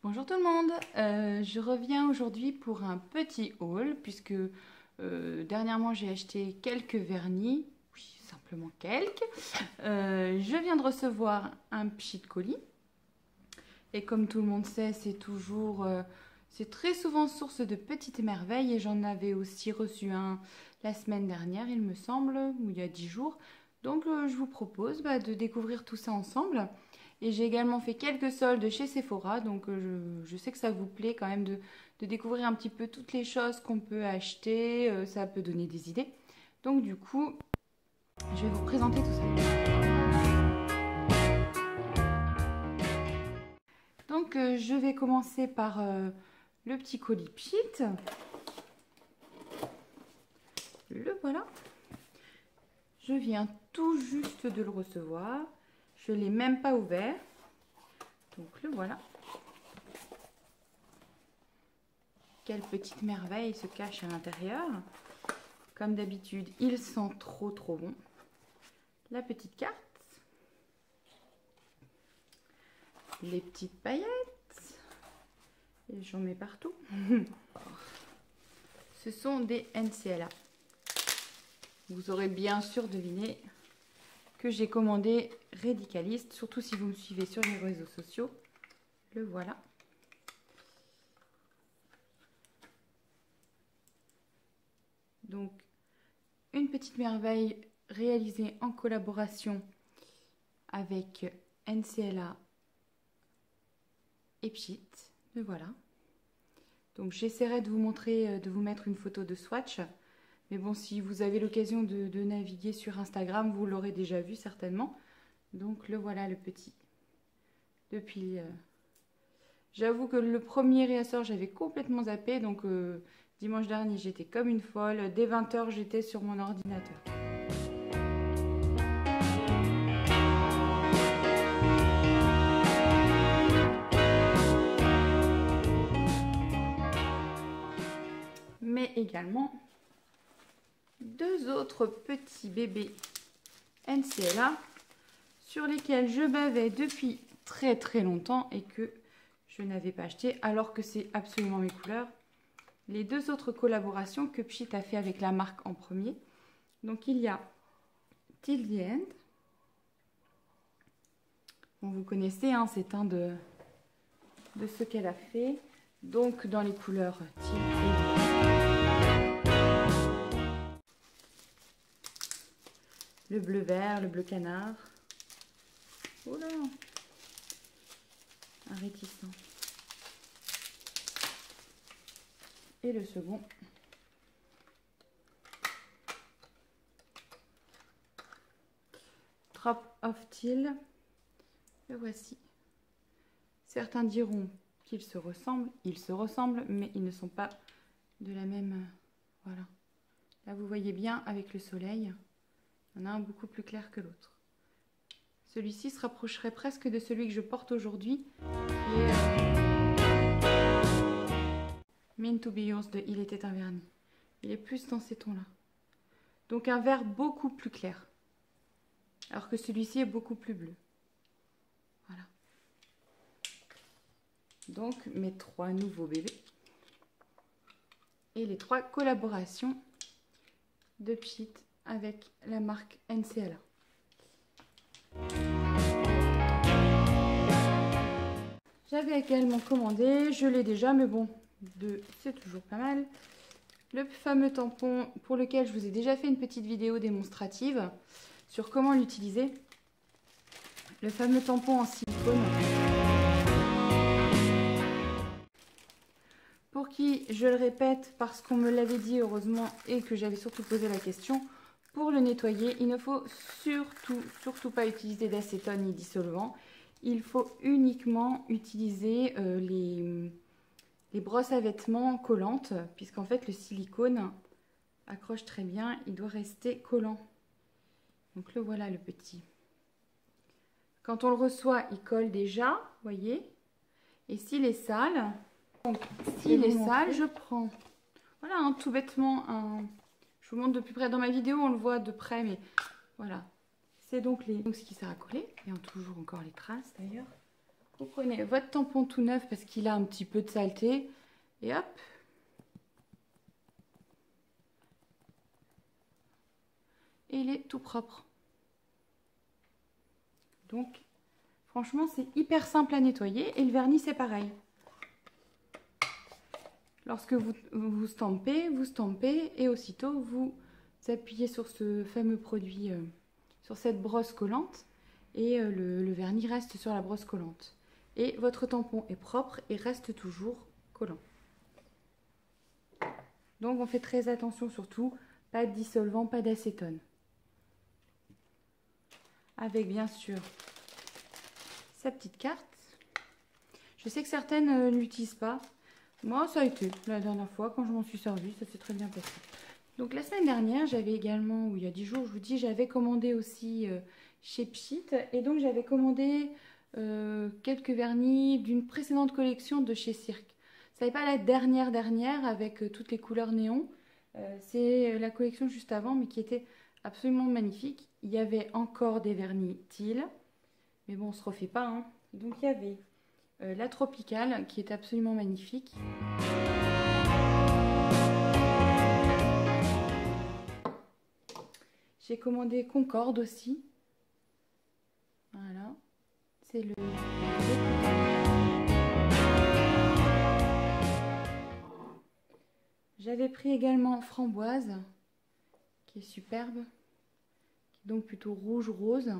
Bonjour tout le monde, je reviens aujourd'hui pour un petit haul puisque dernièrement j'ai acheté quelques vernis, oui simplement quelques. Je viens de recevoir un pchit colis et comme tout le monde sait c'est très souvent source de petites merveilles et j'en avais aussi reçu un la semaine dernière il me semble, ou il y a 10 jours. Donc je vous propose de découvrir tout ça ensemble. Et j'ai également fait quelques soldes chez Sephora, donc je sais que ça vous plaît quand même de découvrir un petit peu toutes les choses qu'on peut acheter, ça peut donner des idées. Donc du coup, je vais vous présenter tout ça. Donc je vais commencer par le petit colis Pchit. Le voilà. Je viens tout juste de le recevoir. Je ne l'ai même pas ouvert. Donc le voilà. Quelle petite merveille se cache à l'intérieur. Comme d'habitude, il sent trop bon. La petite carte. Les petites paillettes. Et j'en mets partout. Ce sont des NCLA. Vous aurez bien sûr deviné que j'ai commandé Radicaliste, surtout si vous me suivez sur les réseaux sociaux. Le voilà. Donc, une petite merveille réalisée en collaboration avec NCLA et Pchit. Le voilà. Donc, j'essaierai de vous montrer, de vous mettre une photo de swatch. Mais bon, si vous avez l'occasion de naviguer sur Instagram, vous l'aurez déjà vu certainement. Donc, le voilà le petit. Depuis... J'avoue que le premier réassort, j'avais complètement zappé. Donc, dimanche dernier, j'étais comme une folle. Dès 20 h, j'étais sur mon ordinateur. Mais également deux autres petits bébés NCLA sur lesquels je bavais depuis très longtemps et que je n'avais pas acheté alors que c'est absolument mes couleurs. Les deux autres collaborations que Pchit a fait avec la marque en premier. Donc il y a Till the End. Bon, vous connaissez, hein, c'est un de ce qu'elle a fait. Donc dans les couleurs Till et le bleu vert, le bleu canard. Oh là, un réticent. Et le second. Drop of Teal. Le voici. Certains diront qu'ils se ressemblent, mais ils ne sont pas de la même... voilà. Là, vous voyez bien avec le soleil, il y en a un beaucoup plus clair que l'autre. Celui-ci se rapprocherait presque de celui que je porte aujourd'hui, qui est Meant to Be Yours de Il était un vernis. Il est plus dans ces tons-là. Donc un vert beaucoup plus clair, alors que celui-ci est beaucoup plus bleu. Voilà. Donc mes trois nouveaux bébés et les trois collaborations de Pchit avec la marque NCLA. J'avais également commandé, je l'ai déjà, mais bon, c'est toujours pas mal. Le fameux tampon pour lequel je vous ai déjà fait une petite vidéo démonstrative sur comment l'utiliser. Le fameux tampon en silicone. Pour qui, je le répète, parce qu'on me l'avait dit heureusement et que j'avais surtout posé la question, pour le nettoyer, il ne faut surtout pas utiliser d'acétone ni dissolvant. Il faut uniquement utiliser les brosses à vêtements collantes, puisqu'en fait le silicone accroche très bien, il doit rester collant. Donc le voilà le petit. Quand on le reçoit, il colle déjà, voyez. Et s'il est sale, je prends, voilà, hein, tout bêtement, je vous montre de plus près. Dans ma vidéo, on le voit de près, mais voilà. C'est donc ce qui sert à coller. Et on toujours encore les traces d'ailleurs. Vous prenez votre tampon tout neuf parce qu'il a un petit peu de saleté. Et hop. Et il est tout propre. Donc, franchement, c'est hyper simple à nettoyer. Et le vernis, c'est pareil. Lorsque vous stampez et aussitôt vous appuyez sur ce fameux produit, sur cette brosse collante et le vernis reste sur la brosse collante. Et votre tampon est propre et reste toujours collant. Donc on fait très attention surtout, pas de dissolvant, pas d'acétone. Avec bien sûr sa petite carte. Je sais que certaines ne l'utilisent pas. Moi, ça a été la dernière fois quand je m'en suis servi, ça s'est très bien passé. Donc la semaine dernière, j'avais également, ou il y a 10 jours, je vous dis, j'avais commandé aussi chez Pchit. Et donc j'avais commandé quelques vernis d'une précédente collection de chez Cirque. Ce n'est pas la dernière avec toutes les couleurs néon. C'est la collection juste avant, mais qui était absolument magnifique. Il y avait encore des vernis teal, mais bon, on ne se refait pas, hein. Donc il y avait la tropicale qui est absolument magnifique. J'ai commandé Concorde aussi. Voilà. C'est le... J'avais pris également Framboise, qui est superbe. Qui est donc plutôt rouge-rose.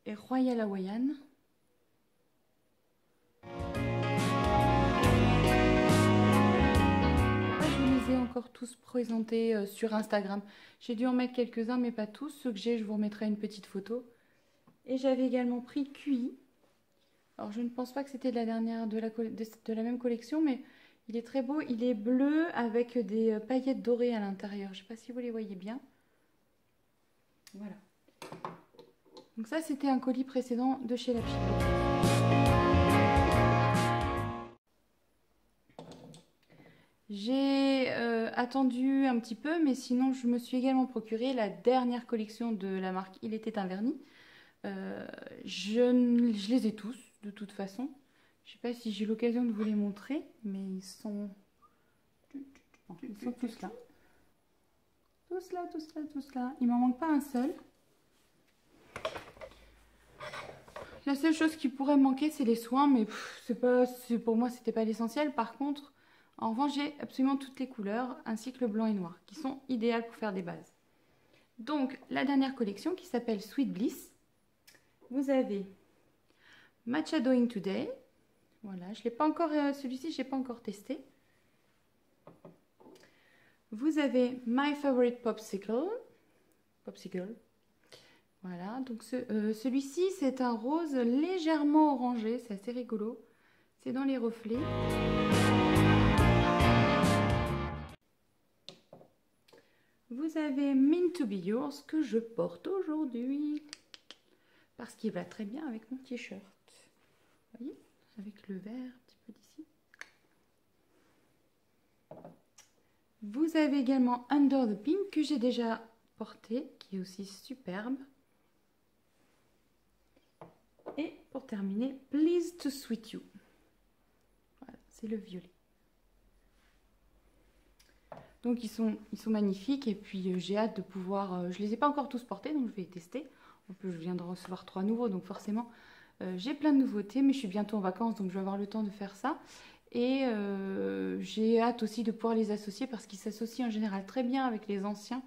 Et Royal Hawaiian. Je les ai encore tous présentés sur Instagram. J'ai dû en mettre quelques-uns, mais pas tous. Ceux que j'ai, je vous remettrai une petite photo. Et j'avais également pris QI. Alors, je ne pense pas que c'était de la dernière de la même collection, mais il est très beau. Il est bleu avec des paillettes dorées à l'intérieur. Je ne sais pas si vous les voyez bien. Voilà. Donc ça, c'était un colis précédent de chez La Pilote. J'ai attendu un petit peu, mais sinon, je me suis également procuré la dernière collection de la marque Il était un vernis. Je les ai tous, de toute façon. Je ne sais pas si j'ai l'occasion de vous les montrer, mais ils sont tous là. Tous là. Il m'en manque pas un seul. La seule chose qui pourrait me manquer, c'est les soins, mais pour moi, c'était pas l'essentiel. Par contre, en revanche, j'ai absolument toutes les couleurs, ainsi que le blanc et noir, qui sont idéales pour faire des bases. Donc, la dernière collection qui s'appelle Sweet Bliss. Vous avez Matcha Doing Today. Voilà, je l'ai pas encore, celui-ci, je l'ai pas encore testé. Vous avez My Favorite Popsicle. Voilà, donc celui-ci, c'est un rose légèrement orangé, c'est assez rigolo. C'est dans les reflets. Vous avez Meant to Be Yours que je porte aujourd'hui. Parce qu'il va très bien avec mon t-shirt. Vous voyez, avec le vert un petit peu d'ici. Vous avez également Under the Pink que j'ai déjà porté, qui est aussi superbe. Et pour terminer, Pleased to Sweet You. Voilà, c'est le violet. Donc ils sont magnifiques et puis j'ai hâte de pouvoir... je ne les ai pas encore tous portés, donc je vais les tester. En plus, je viens de recevoir 3 nouveaux, donc forcément, j'ai plein de nouveautés, mais je suis bientôt en vacances, donc je vais avoir le temps de faire ça. Et j'ai hâte aussi de pouvoir les associer parce qu'ils s'associent en général très bien avec les anciens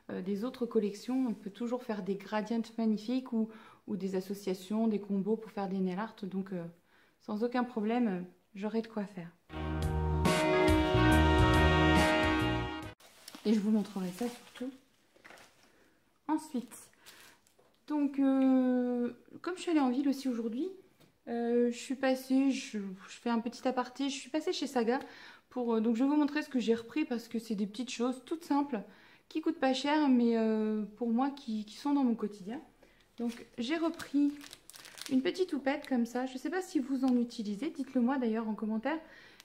des autres collections. On peut toujours faire des gradients magnifiques ou des associations, des combos pour faire des nail art. Donc, sans aucun problème, j'aurai de quoi faire. Et je vous montrerai ça surtout. Ensuite, donc, comme je suis allée en ville aussi aujourd'hui, je suis passée, je fais un petit aparté, je suis passée chez Saga pour, donc je vais vous montrer ce que j'ai repris parce que c'est des petites choses toutes simples qui coûtent pas cher mais pour moi qui sont dans mon quotidien. Donc j'ai repris une petite houppette comme ça, je ne sais pas si vous en utilisez, dites-le moi d'ailleurs en commentaire.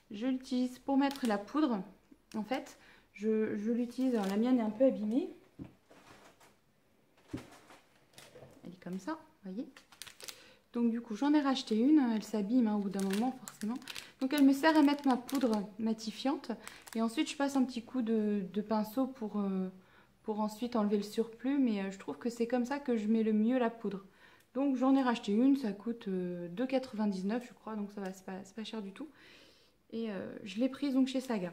Je l'utilise pour mettre la poudre, en fait, je l'utilise, alors la mienne est un peu abîmée. Elle est comme ça, vous voyez. Donc du coup, j'en ai racheté une. Elle s'abîme hein, au bout d'un moment, forcément. Donc elle me sert à mettre ma poudre matifiante. Et ensuite, je passe un petit coup de pinceau pour ensuite enlever le surplus. Mais je trouve que c'est comme ça que je mets le mieux la poudre. Donc j'en ai racheté une. Ça coûte 2,99 je crois. Donc ça va, c'est pas cher du tout. Et je l'ai prise donc chez Saga.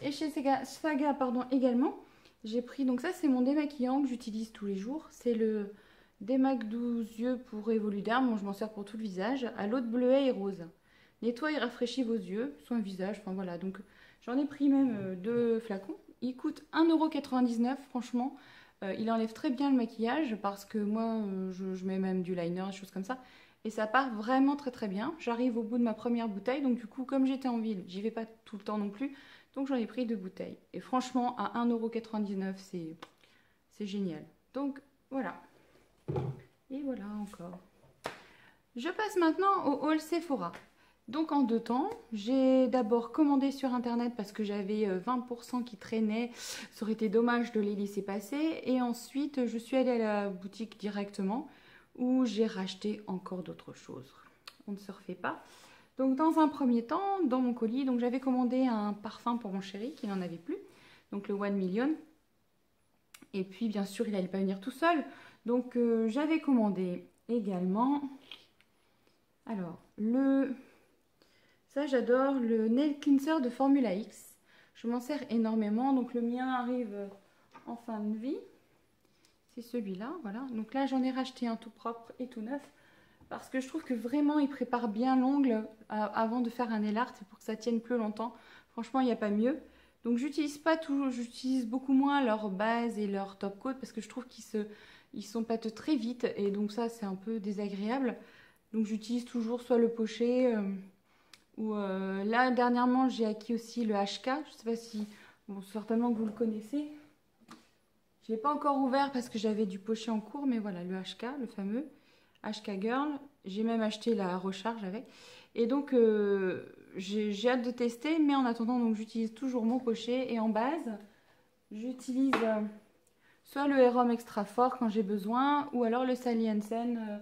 Et chez Saga pardon, également, j'ai pris, donc ça c'est mon démaquillant que j'utilise tous les jours. C'est le Démac 12 yeux pour Evoluderm. Bon, je m'en sers pour tout le visage. À l'eau de bleuet et rose. Nettoie et rafraîchit vos yeux, soin visage. Enfin voilà, donc j'en ai pris même 2 flacons. Il coûte 1,99 € franchement. Il enlève très bien le maquillage parce que moi je mets même du liner, des choses comme ça. Et ça part vraiment très très bien. J'arrive au bout de ma première bouteille. Donc du coup, comme j'étais en ville, j'y vais pas tout le temps non plus. Donc j'en ai pris 2 bouteilles. Et franchement, à 1,99 €, c'est génial. Donc voilà. Et voilà encore. Je passe maintenant au haul Sephora. Donc en 2 temps, j'ai d'abord commandé sur internet parce que j'avais 20% qui traînaient. Ça aurait été dommage de les laisser passer. Et ensuite, je suis allée à la boutique directement où j'ai racheté encore d'autres choses. On ne se refait pas. Donc dans un premier temps, dans mon colis, donc j'avais commandé un parfum pour mon chéri qui n'en avait plus, donc le 1 Million. Et puis bien sûr, il n'allait pas venir tout seul, donc j'avais commandé également. Alors ça j'adore, le nail cleanser de Formula X. Je m'en sers énormément, donc le mien arrive en fin de vie. C'est celui-là, voilà. Donc là j'en ai racheté un tout propre et tout neuf. Parce que je trouve que vraiment, ils préparent bien l'ongle avant de faire un nail art. C'est pour que ça tienne plus longtemps. Franchement, il n'y a pas mieux. Donc, j'utilise pas tout. J'utilise beaucoup moins leur base et leur top coat parce que je trouve qu'ils s'empâtent très vite. Et donc, ça, c'est un peu désagréable. Donc, j'utilise toujours soit le pochet ou là, dernièrement, j'ai acquis aussi le HK. Je ne sais pas si... Bon, certainement que vous le connaissez. Je ne l'ai pas encore ouvert parce que j'avais du pochet en cours. Mais voilà, le HK, le fameux. HK Girl, j'ai même acheté la recharge avec. Et donc, j'ai hâte de tester. Mais en attendant, donc j'utilise toujours mon pochet. Et en base, j'utilise soit le Hérom Extra Fort quand j'ai besoin. Ou alors le Sally Hansen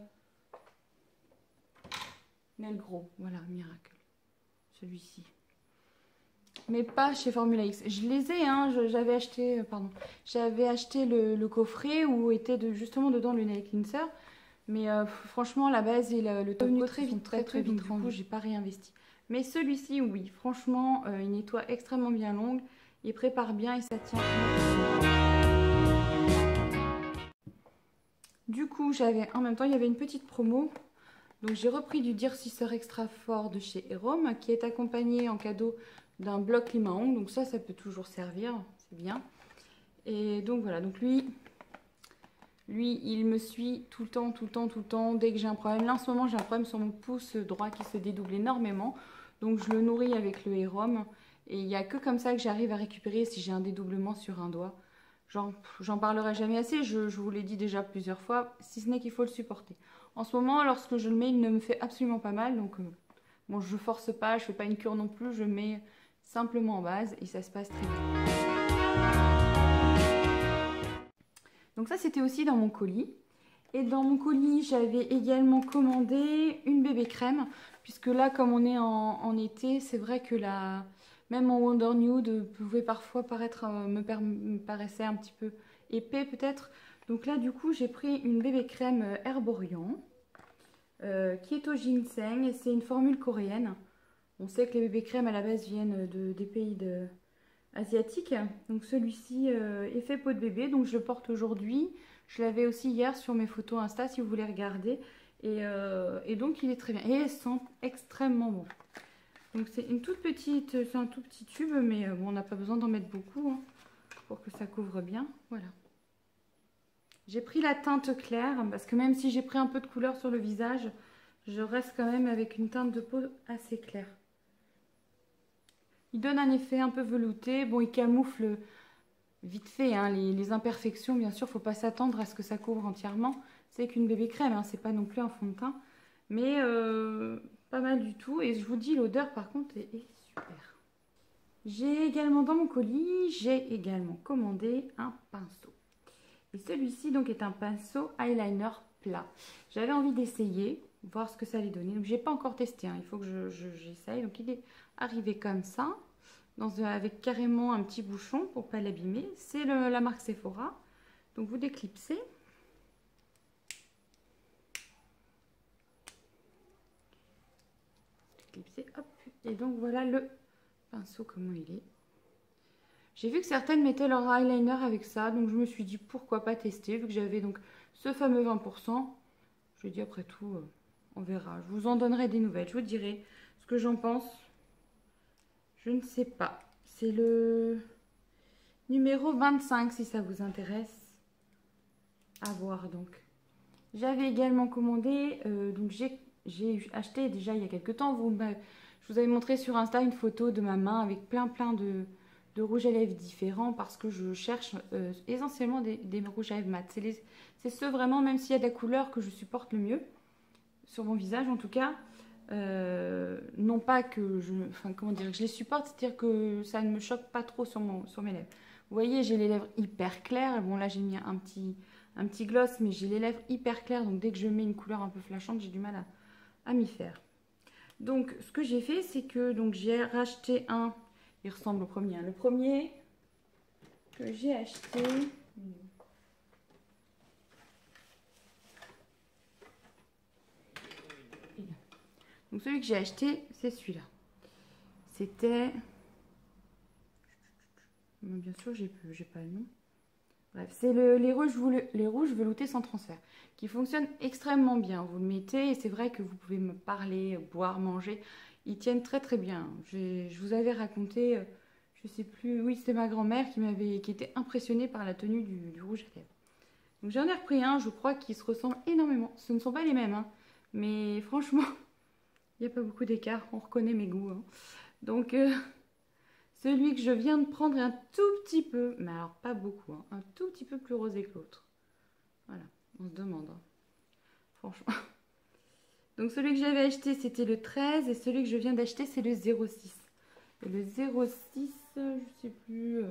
Nail Gros. Voilà, Miracle. Celui-ci. Mais pas chez Formula X. Je les ai, hein, j'avais acheté, j'avais acheté le coffret où était justement dedans le Nail Cleanser. Mais franchement, la base et le top coat très vite, très vite rendu. Du coup, j'ai pas réinvesti. Mais celui-ci, oui, franchement, il nettoie extrêmement bien l'ongle. Il prépare bien et ça tient. Du coup, en même temps, il y avait une petite promo. Donc, j'ai repris du durcisseur extra fort de chez Hérom qui est accompagné en cadeau d'un bloc lime à ongles. Donc ça peut toujours servir, c'est bien. Et donc voilà, donc lui, il me suit tout le temps, dès que j'ai un problème. Là, en ce moment, j'ai un problème sur mon pouce droit qui se dédouble énormément. Donc, je le nourris avec le Hérom. Et il n'y a que comme ça que j'arrive à récupérer si j'ai un dédoublement sur un doigt. J'en parlerai jamais assez, je vous l'ai dit déjà plusieurs fois, si ce n'est qu'il faut le supporter. En ce moment, lorsque je le mets, il ne me fait absolument pas mal. Donc, bon, je force pas, je fais pas une cure non plus. Je mets simplement en base et ça se passe très bien. Donc ça, c'était aussi dans mon colis. Et dans mon colis, j'avais également commandé une bébé crème. Puisque là, comme on est en été, c'est vrai que même en Wonder Nude pouvait parfois me paraissait un petit peu épais peut-être. Donc là, du coup, j'ai pris une bébé crème Herborian qui est au ginseng. Et c'est une formule coréenne. On sait que les bébés crèmes à la base viennent des pays asiatique. Donc celui-ci est fait peau de bébé, donc je le porte aujourd'hui. Je l'avais aussi hier sur mes photos Insta si vous voulez regarder. Et donc il est très bien. Et elle sent extrêmement bon. Donc c'est une toute petite, c'est un tout petit tube, mais bon, on n'a pas besoin d'en mettre beaucoup hein, pour que ça couvre bien. Voilà. J'ai pris la teinte claire parce que même si j'ai pris un peu de couleur sur le visage, je reste quand même avec une teinte de peau assez claire. Il donne un effet un peu velouté. Bon, il camoufle vite fait hein, les imperfections. Bien sûr, il ne faut pas s'attendre à ce que ça couvre entièrement. C'est qu'une bébé crème, hein, c'est pas non plus un fond de teint. Mais pas mal du tout. Et je vous dis, l'odeur par contre est super. J'ai également dans mon colis, j'ai également commandé un pinceau. Et celui-ci donc est un pinceau eyeliner plat. J'avais envie d'essayer, voir ce que ça allait donner. Donc j'ai pas encore testé, hein. Il faut que j'essaye. Donc il est arrivé comme ça, avec carrément un petit bouchon pour pas l'abîmer. C'est la marque Sephora. Donc vous déclipsez. Hop. Et donc voilà le pinceau comment il est. J'ai vu que certaines mettaient leur eyeliner avec ça, donc je me suis dit pourquoi pas tester, vu que j'avais donc ce fameux 20%. Je dis après tout, on verra. Je vous en donnerai des nouvelles, je vous dirai ce que j'en pense. Je ne sais pas. C'est le numéro 25 si ça vous intéresse. À voir donc. J'avais également commandé, donc j'ai acheté déjà il y a quelques temps. Je vous avais montré sur Insta une photo de ma main avec plein de rouges à lèvres différents parce que je cherche essentiellement des rouges à lèvres mat. C'est ceux vraiment, même s'il y a de la couleur, que je supporte le mieux sur mon visage en tout cas. Non pas que comment dire, je les supporte, c'est-à-dire que ça ne me choque pas trop sur mes lèvres. Vous voyez, j'ai les lèvres hyper claires. Bon là j'ai mis un petit gloss, mais j'ai les lèvres hyper claires, donc dès que je mets une couleur un peu flashante, j'ai du mal à m'y faire. Donc ce que j'ai fait, c'est que j'ai racheté un. Il ressemble au premier. Le premier que j'ai acheté. Donc celui que j'ai acheté, c'est celui-là. C'était. Bien sûr, j'ai pas le nom. Bref, c'est les rouges veloutés sans transfert, qui fonctionnent extrêmement bien. Vous le mettez et c'est vrai que vous pouvez me parler, boire, manger. Ils tiennent très très bien. Je vous avais raconté, je sais plus, oui c'était ma grand-mère qui était impressionnée par la tenue du rouge à lèvres. Donc j'en ai repris un, je crois qu'ils se ressemblent énormément. Ce ne sont pas les mêmes, hein, mais franchement, il n'y a pas beaucoup d'écart, on reconnaît mes goûts. Hein. Donc celui que je viens de prendre est un tout petit peu, mais alors pas beaucoup, hein, un tout petit peu plus rosé que l'autre. Voilà, on se demande, hein, franchement. Donc celui que j'avais acheté c'était le 13 et celui que je viens d'acheter c'est le 06. Et le 06, je ne sais plus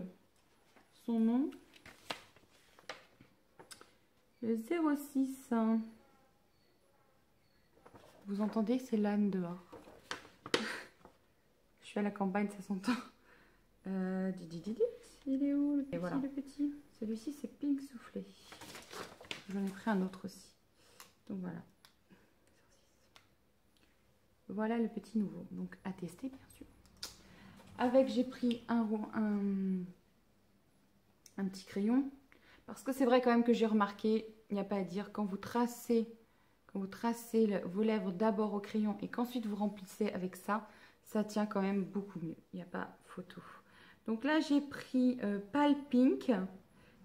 son nom. Le 06, hein. Vous entendez, c'est l'âne dehors. Je suis à la campagne, ça s'entend. Il est où le petit, voilà. Le petit. Celui-ci c'est Pink Soufflé. J'en ai pris un autre aussi. Donc voilà. Voilà le petit nouveau, donc à tester bien sûr. Avec j'ai pris un petit crayon, parce que c'est vrai quand même que j'ai remarqué, il n'y a pas à dire, quand vous tracez vos lèvres d'abord au crayon et qu'ensuite vous remplissez avec ça, ça tient quand même beaucoup mieux, il n'y a pas photo. Donc là j'ai pris Pale Pink,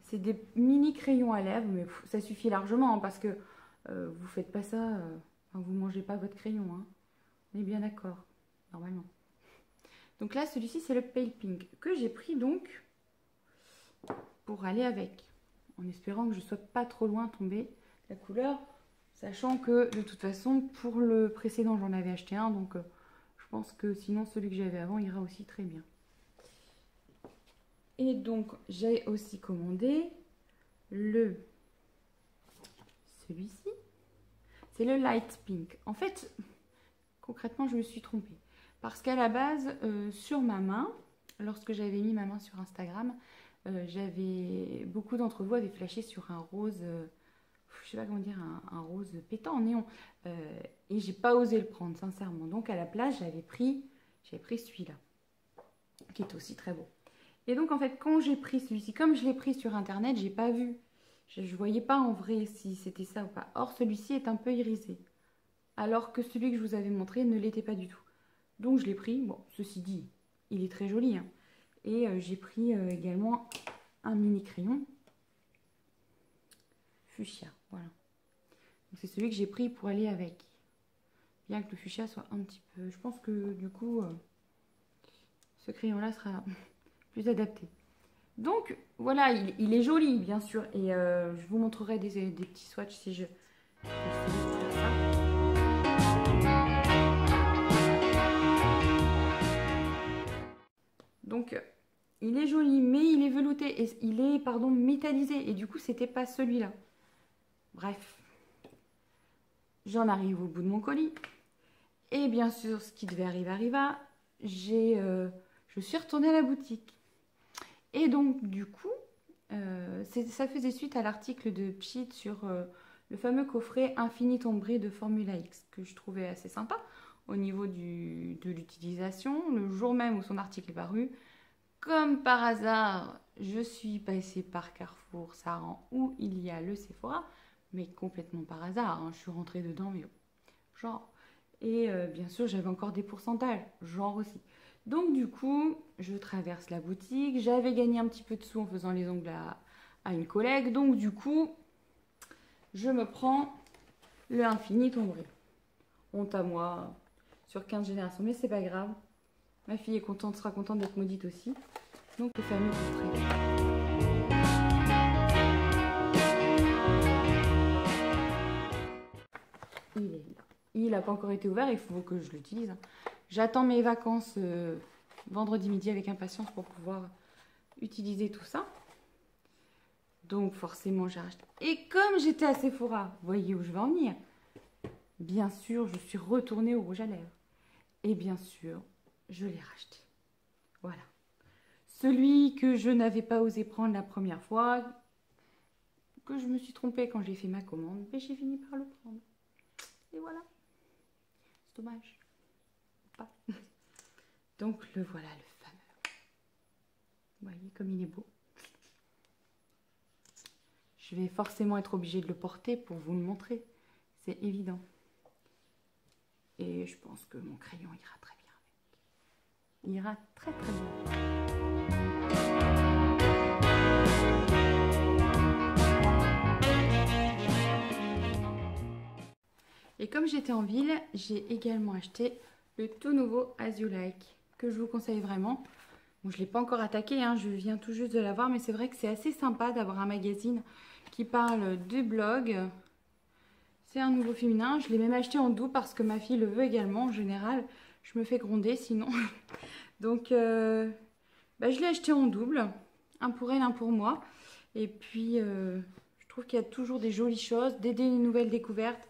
c'est des mini crayons à lèvres, mais ça suffit largement hein, parce que vous faites pas ça, vous mangez pas votre crayon, hein. On est bien d'accord, normalement. Donc là, celui-ci, c'est le Pale Pink que j'ai pris donc pour aller avec. En espérant que je ne sois pas trop loin tombée la couleur. Sachant que de toute façon, pour le précédent, j'en avais acheté un. Donc je pense que sinon, celui que j'avais avant ira aussi très bien. Et donc, j'ai aussi commandé celui-ci. C'est le Light Pink. En fait... Concrètement, je me suis trompée. Parce qu'à la base, sur ma main, lorsque j'avais mis ma main sur Instagram, beaucoup d'entre vous avaient flashé sur un rose, je sais pas comment dire, un rose pétant en néon. Et j'ai pas osé le prendre, sincèrement. Donc à la place, j'avais pris celui-là, qui est aussi très beau. Et donc en fait, quand j'ai pris celui-ci, comme je l'ai pris sur Internet, j'ai pas vu. Je voyais pas en vrai si c'était ça ou pas. Or, celui-ci est un peu irisé. Alors que celui que je vous avais montré ne l'était pas du tout. Donc je l'ai pris, bon, ceci dit, il est très joli. Hein. Et j'ai pris également un mini crayon fuchsia, voilà. C'est celui que j'ai pris pour aller avec. Bien que le fuchsia soit un petit peu... Je pense que du coup, ce crayon-là sera plus adapté. Donc voilà, il est joli, bien sûr. Et je vous montrerai des petits swatchs si je... Donc il est joli, mais il est velouté et il est, pardon, métallisé. Et du coup, c'était pas celui-là. Bref, j'en arrive au bout de mon colis. Et bien sûr, ce qui devait arriver arriva. Je suis retournée à la boutique. Et donc, du coup, ça faisait suite à l'article de Pchit sur le fameux coffret Infini Tombré de Formula X, que je trouvais assez sympa au niveau de l'utilisation. Le jour même où son article est paru, comme par hasard, je suis passée par Carrefour Saran où il y a le Sephora, mais complètement par hasard, hein. Je suis rentrée dedans, mais genre. Et bien sûr, j'avais encore des pourcentages, genre aussi. Donc du coup, je traverse la boutique. J'avais gagné un petit peu de sous en faisant les ongles à une collègue. Donc du coup, je me prends le Infini Tombré. Honte à moi, sur 15 générations, mais c'est pas grave. Ma fille est contente, sera contente d'être maudite aussi. Donc le fameux coffret. Il est là. Il n'a pas encore été ouvert, il faut que je l'utilise. J'attends mes vacances vendredi midi avec impatience pour pouvoir utiliser tout ça. Donc forcément j'ai racheté. Et comme j'étais à Sephora, vous voyez où je vais en venir. Bien sûr, je suis retournée au rouge à lèvres. Et bien sûr, je l'ai racheté. Voilà. Celui que je n'avais pas osé prendre la première fois, que je me suis trompée quand j'ai fait ma commande, mais j'ai fini par le prendre. Et voilà. C'est dommage. Pas. Donc le voilà, le fameux. Vous voyez comme il est beau. Je vais forcément être obligée de le porter pour vous le montrer. C'est évident. Et je pense que mon crayon ira très bien avec. Il ira très très bien. Et comme j'étais en ville, j'ai également acheté le tout nouveau As You Like, que je vous conseille vraiment. Bon, je ne l'ai pas encore attaqué, hein, je viens tout juste de l'avoir, mais c'est vrai que c'est assez sympa d'avoir un magazine qui parle du blog. C'est un nouveau féminin, je l'ai même acheté en doux parce que ma fille le veut également. En général, je me fais gronder sinon. Donc, je l'ai acheté en double, un pour elle, un pour moi. Et puis, je trouve qu'il y a toujours des jolies choses, des nouvelles découvertes,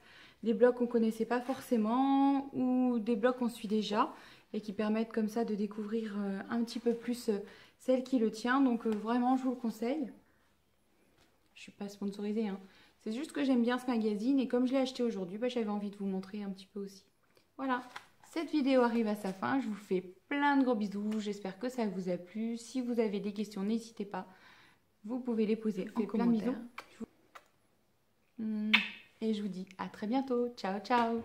des blogs qu'on ne connaissait pas forcément ou des blogs qu'on suit déjà et qui permettent comme ça de découvrir un petit peu plus celle qui le tient. Donc, vraiment, je vous le conseille. Je ne suis pas sponsorisée, hein. C'est juste que j'aime bien ce magazine et comme je l'ai acheté aujourd'hui, j'avais envie de vous montrer un petit peu aussi. Voilà, cette vidéo arrive à sa fin. Je vous fais plein de gros bisous. J'espère que ça vous a plu. Si vous avez des questions, n'hésitez pas. Vous pouvez les poser en commentaire. Et je vous dis à très bientôt. Ciao, ciao.